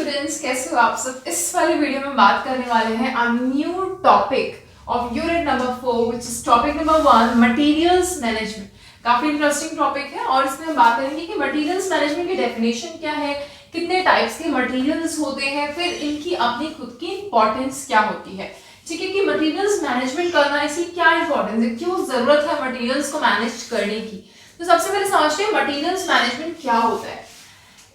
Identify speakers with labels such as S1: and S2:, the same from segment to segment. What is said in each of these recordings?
S1: Students, कैसे हो आप सब। इस वाली वीडियो में बात करने वाले हैं a new topic of unit number 4 which is topic number 1 materials management. काफी इंटरेस्टिंग टॉपिक है और इसमें हम बात करेंगे कि मटेरियल्स मैनेजमेंट की डेफिनेशन क्या है, कितने टाइप्स के मटेरियल्स होते हैं, फिर इनकी अपनी खुद की इंपॉर्टेंस क्या होती है। ठीक है कि मटेरियल्स मैनेजमेंट करना, इसकी क्या इंपॉर्टेंस है, क्यों जरूरत है मटेरियल्स को मैनेज करने की। तो सबसे पहले समझते हैं मटेरियल्स मैनेजमेंट क्या होता है।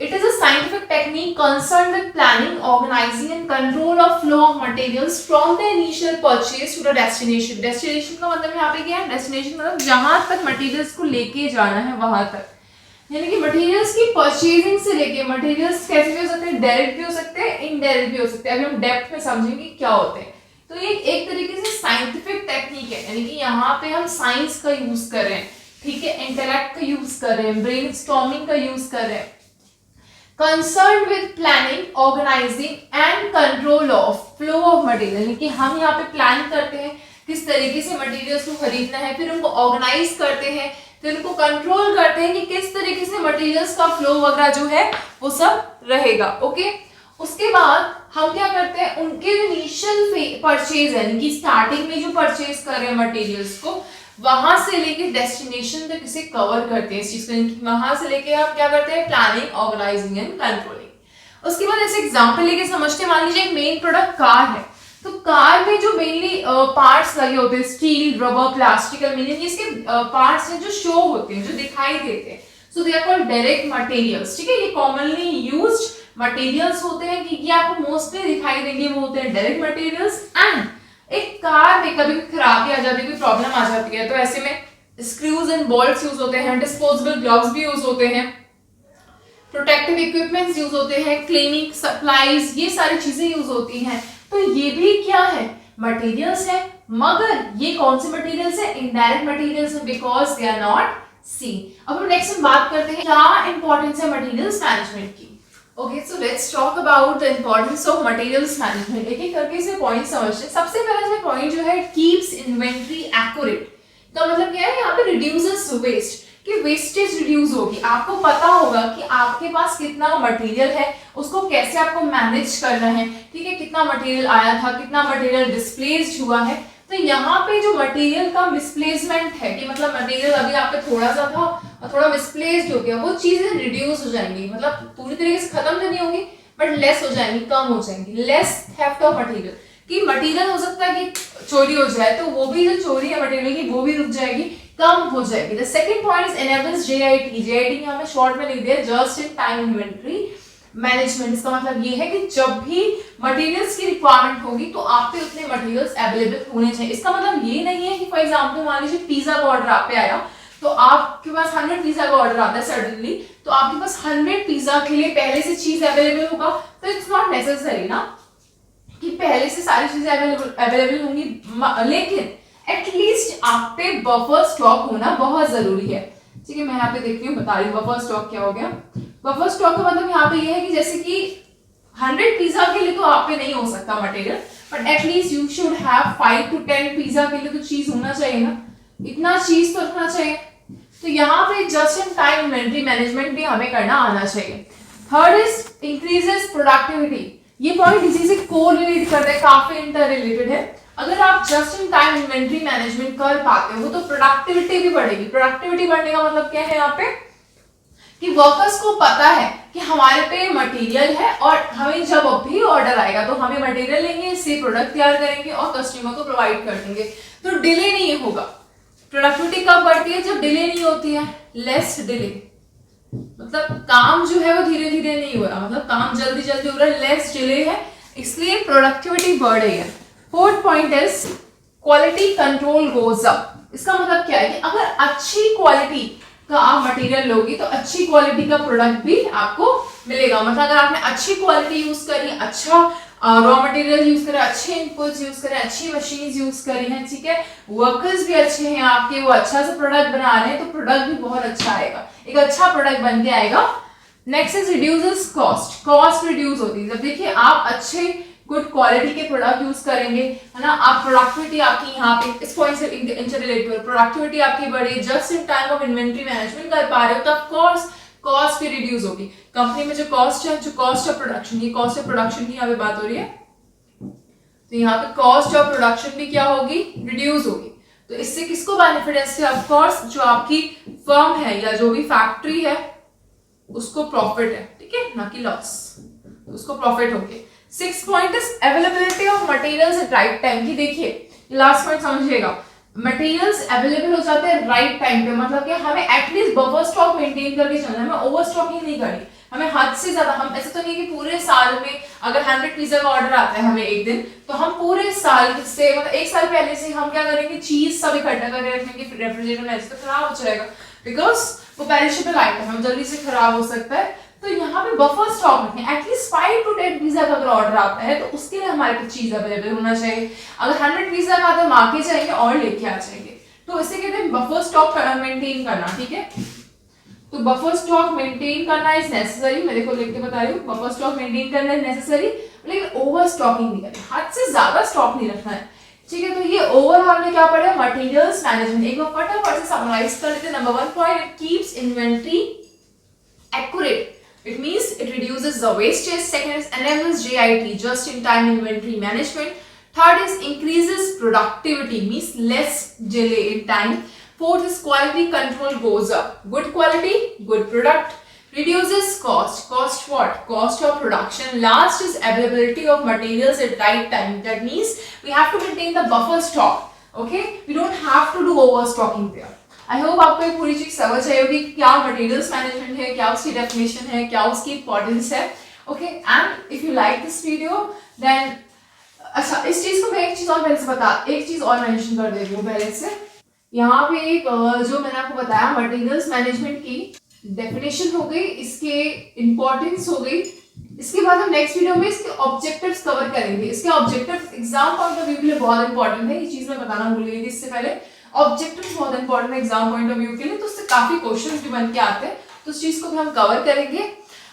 S1: It is a scientific technique concerned with planning, organizing and control of flow of materials from the initial purchase to the destination. Destination का मतलब यहाँ पे क्या है, destination मतलब जहाँ तक materials को लेके जाना है वहां तक, यानी कि materials की purchasing से लेके materials कैसे भी हो सकते हैं, डायरेक्ट भी हो सकते हैं, इनडायरेक्ट भी हो सकते हैं। अभी हम डेप्थ में समझेंगे क्या होते हैं। तो ये एक तरीके से साइंटिफिक टेक्निक है, यानी कि यहाँ पे हम साइंस का यूज कर रहे हैं, ठीक है, इंटेलेक्ट का यूज कर रहे हैं, ब्रेन स्टॉर्मिंग का यूज कर रहे हैं। Concerned with planning, organizing and control of flow of material, यानी कि हम यहाँ पे प्लान करते हैं किस तरीके से मटेरियल्स को खरीदना है, फिर उनको ऑर्गेनाइज करते हैं, फिर उनको कंट्रोल करते हैं कि किस तरीके से मटेरियल्स का फ्लो वगैरह जो है वो सब रहेगा। ओके, उसके बाद हम क्या करते हैं, उनके इनिशियल परचेज यानी कि स्टार्टिंग में जो परचेज कर रहे हैं मटेरियल्स को, वहां से लेके डेस्टिनेशन तक इसे कवर करते हैं इस चीज को। वहां से लेके आप क्या करते हैं, प्लानिंग, ऑर्गेनाइजिंग एंड कंट्रोलिंग। उसके बाद ऐसे एग्जांपल लेके समझते हैं। मान लीजिए एक मेन प्रोडक्ट कार है, तो कार में जो मेनली पार्ट्स लगे होते हैं, स्टील, रबर, प्लास्टिक, एल्यूमिनियम, इसके पार्ट्स हैं जो शो होते हैं, जो दिखाई देते हैं, so they are called direct materials. ठीक है, ये कॉमनली यूज्ड मटेरियल्स होते हैं कि ये आपको मोस्टली दिखाई देंगे, वो होते हैं डायरेक्ट मटेरियल्स। एंड एक कार में कभी खराबी आ जाती है, कोई प्रॉब्लम आ जाती है, तो ऐसे में स्क्रूज एंड बोल्ट्स यूज होते हैं, डिस्पोजेबल ग्लव्स भी यूज होते हैं, प्रोटेक्टिव इक्विपमेंट्स यूज होते हैं, क्लीनिंग सप्लाईज, ये सारी चीजें यूज होती हैं। तो ये भी क्या है, मटेरियल्स है, मगर ये कौन से मटेरियल्स है, इनडायरेक्ट मटेरियल्स है, because they are not seen. अब हम नेक्स्ट बात करते हैं क्या इंपॉर्टेंस है मटेरियल्स मैनेजमेंट की। Okay, so let's talk about the importance of materials management. एक एक करके इसे पॉइंट समझते हैं। सबसे पहला जो पॉइंट जो है, keeps inventory accurate। तो मतलब क्या है, यहाँ पे reduces waste, कि वेस्टेज रिड्यूस होगी। आपको पता होगा कि आपके पास कितना मटेरियल है, उसको कैसे आपको मैनेज करना है, ठीक है, कितना मटेरियल आया था, कितना मटेरियल डिस्प्लेस्ड हुआ है। तो यहाँ पे जो मटेरियल का मिसप्लेसमेंट है, कि मतलब मटेरियल अभी आप पे थोड़ा सा था और थोड़ा मिसप्लेस्ड हो गया, वो चीजें रिड्यूस हो जाएंगी, मतलब पूरी तरीके से खत्म तो नहीं होंगी बट लेस हो जाएंगी, कम हो जाएंगी। लेस थेफ्ट ऑफ मटेरियल, कि मटेरियल हो सकता है कि चोरी हो जाए, तो वो भी जो चोरी है मटेरियल की वो भी रुक जाएगी, कम हो जाएगी। The second point is enables JIT। JIT यहाँ पे शॉर्ट में लिख दिया, just in time inventory management. इसका मतलब ये है कि जब भी मटेरियल्स की रिक्वायरमेंट होगी तो आप पे उतने मटेरियल्स अवेलेबल होने चाहिए। इसका मतलब ये नहीं है कि फॉर एग्जांपल मान लीजिए पिज्जा का ऑर्डर आप पे आया, तो आपके पास 100 पिज्जा का ऑर्डर आता है सडनली, तो आपके पास 100 पिज्जा के लिए पहले से चीज अवेलेबल होगा, तो इट्स नॉट नेसेसरी ना कि पहले से सारी चीजें अवेलेबल होंगी, लेकिन एटलीस्ट आप पे बफर स्टॉक होना बहुत जरूरी है। ठीक है, मैं यहाँ पे देख रही हूँ, बता रही हूँ बफर स्टॉक क्या हो गया। बफर स्टॉक का मतलब यहाँ पे ये है कि जैसे कि 100 पिज्जा के लिए तो आप पे नहीं हो सकता material, but at least you should have 5 to 10 pizza के लिए तो चीज होना चाहिए ना, इतना चीज तो रखना चाहिए। तो यहाँ पे just in time inventory management भी हमें करना आना चाहिए। Third is increases productivity. ये पॉइंट इसी से कोरिलेट करता है, काफी इंटर रिलेटेड है। अगर आप just in time inventory management कर पाते हो तो प्रोडक्टिविटी भी बढ़ेगी। प्रोडक्टिविटी बढ़ने का मतलब क्या है यहाँ पे, कि वर्कर्स को पता है कि हमारे पे मटेरियल है और हमें जब भी ऑर्डर आएगा तो हमें मटेरियल लेंगे, इससे प्रोडक्ट तैयार करेंगे और कस्टमर को प्रोवाइड कर देंगे, तो डिले नहीं होगा। प्रोडक्टिविटी कब बढ़ती है, जब डिले नहीं होती है, लेस डिले, मतलब काम जो है वो धीरे धीरे नहीं हो रहा, मतलब काम जल्दी जल्दी हो रहा है, लेस डिले है, इसलिए प्रोडक्टिविटी बढ़ रही है। Fourth point is quality control goes up. इसका मतलब क्या है कि अगर अच्छी क्वालिटी का आप मटेरियल लोगी तो अच्छी क्वालिटी का प्रोडक्ट भी आपको मिलेगा। मतलब अगर आपने अच्छी क्वालिटी यूज करी, अच्छा रॉ मटेरियल यूज करें, अच्छे इनपुट्स यूज करें, अच्छी मशीन्स यूज करी हैं, ठीक है, वर्कर्स भी अच्छे हैं आपके, वो अच्छा सा प्रोडक्ट बना रहे हैं, तो प्रोडक्ट भी बहुत अच्छा आएगा, एक अच्छा प्रोडक्ट बन के आएगा। Next is reduces cost. Cost reduce होती है जब देखिए आप अच्छे गुड क्वालिटी के प्रोडक्ट यूज करेंगे, है ना, आप प्रोडक्टिविटी आपकी यहाँ पे इस पॉइंट से इंटररिलेट करो, प्रोडक्टिविटी आपकी बढ़े, just in time of inventory management कर पा रहे हो, तो ऑफ कोर्स कॉस्ट भी रिड्यूस होगी। कंपनी में जो कॉस्ट है, जो कॉस्ट ऑफ प्रोडक्शन, ये कॉस्ट ऑफ प्रोडक्शन की यहाँ पे बात हो रही है, तो यहाँ पे कॉस्ट ऑफ प्रोडक्शन भी क्या होगी, रिड्यूस होगी। तो इससे किसको बेनिफिट है, इससे ऑफ कोर्स जो आपकी फर्म है या जो भी फैक्ट्री है उसको प्रॉफिट है, ठीक है, ना कि लॉस, तो उसको प्रॉफिट होगी। 6 point is availability of materials at right time की। देखिए लास्ट पॉइंट समझिएगा, मटेरियल्स अवेलेबल हो जाते हैं राइट टाइम पे, मतलब कि हमें एटलीस्ट बफर स्टॉक मेंटेन करके चलना है, हमें ओवर स्टॉकिंग नहीं करनी, हमें हद से ज्यादा, हम ऐसा तो नहीं कि पूरे साल में अगर 100 पिज्जा का ऑर्डर आता है हमें एक दिन, तो हम पूरे साल से मतलब एक साल पहले से हम क्या करेंगे, चीज सब इकट्ठा करके रखेंगे फिर रेफ्रिजरेटर में, ऐसे तो खराब हो जाएगा, बिकॉज वो पेरिशेबल आइटम है, जल्दी से खराब हो सकता है। तो यहाँ पे बफर स्टॉक रखें, एटलीस्ट 5 to 10 पिज्जा का अगर ऑर्डर आता है तो उसके लिए हमारे पास चीज अवेलेबल होना चाहिए। अगर 100 पिज्जा का आता है, मार्केट जाएंगे और लेके आ जाएंगे, तो इसे कहते हैं बफर स्टॉक मेंटेन करना, ठीक है। तो बफर स्टॉक मेंटेन करना इज नेसेसरी, मैं देखो लिख के बता रही हूँ, बफर स्टॉक मेंटेन करना इज नेसेसरी, लेकिन ओवर स्टॉकिंग नहीं करनी, हद से ज्यादा स्टॉक नहीं रखना है, ठीक है। तो ये ओवरऑल में क्या पढ़ा, मटेरियल्स मैनेजमेंट। एक बार फटाफट से समराइज कर लेते हैं। Number 1 point, it keeps inventory accurate, it means it reduces the wastage. Second is enables JIT, just in time inventory management. Third is increases productivity, means less delay in time. Fourth is quality control goes up, good quality, good product, reduces cost. Cost what? Cost of production. Last is availability of materials at right time, that means we have to maintain the buffer stock, okay, we don't have to do overstocking there. I hope आपको ये पूरी चीज समझ आई होगी क्या materials management है, क्या उसकी डेफिनेशन है, क्या उसकी इंपॉर्टेंस है, okay. And if you like this video then, अच्छा इस चीज को मैं एक चीज और पहले से एक चीज और मेंशन कर देती हूँ पहले से। यहाँ पे एक जो मैंने आपको बताया मटेरियल्स मैनेजमेंट की डेफिनेशन हो गई, इसके इंपॉर्टेंस हो गई, इसके बाद हम नेक्स्ट वीडियो में इसके ऑब्जेक्टिव्स कवर करेंगे। इसके objectives exam point of view के लिए बहुत इंपॉर्टेंट है, ये चीज मैं बताना भूल गई थी इससे पहले। ऑब्जेक्टिव्स बहुत इंपॉर्टेंट है एग्जाम पॉइंट ऑफ व्यू के लिए, तो उससे काफी क्वेश्चंस भी बन के आते हैं, तो उस चीज को भी हम कवर करेंगे,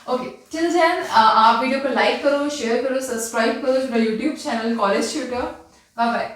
S1: ओके। टिल देन आप वीडियो को लाइक करो, शेयर करो, सब्सक्राइब करो मेरा YouTube channel college tutor. Bye bye.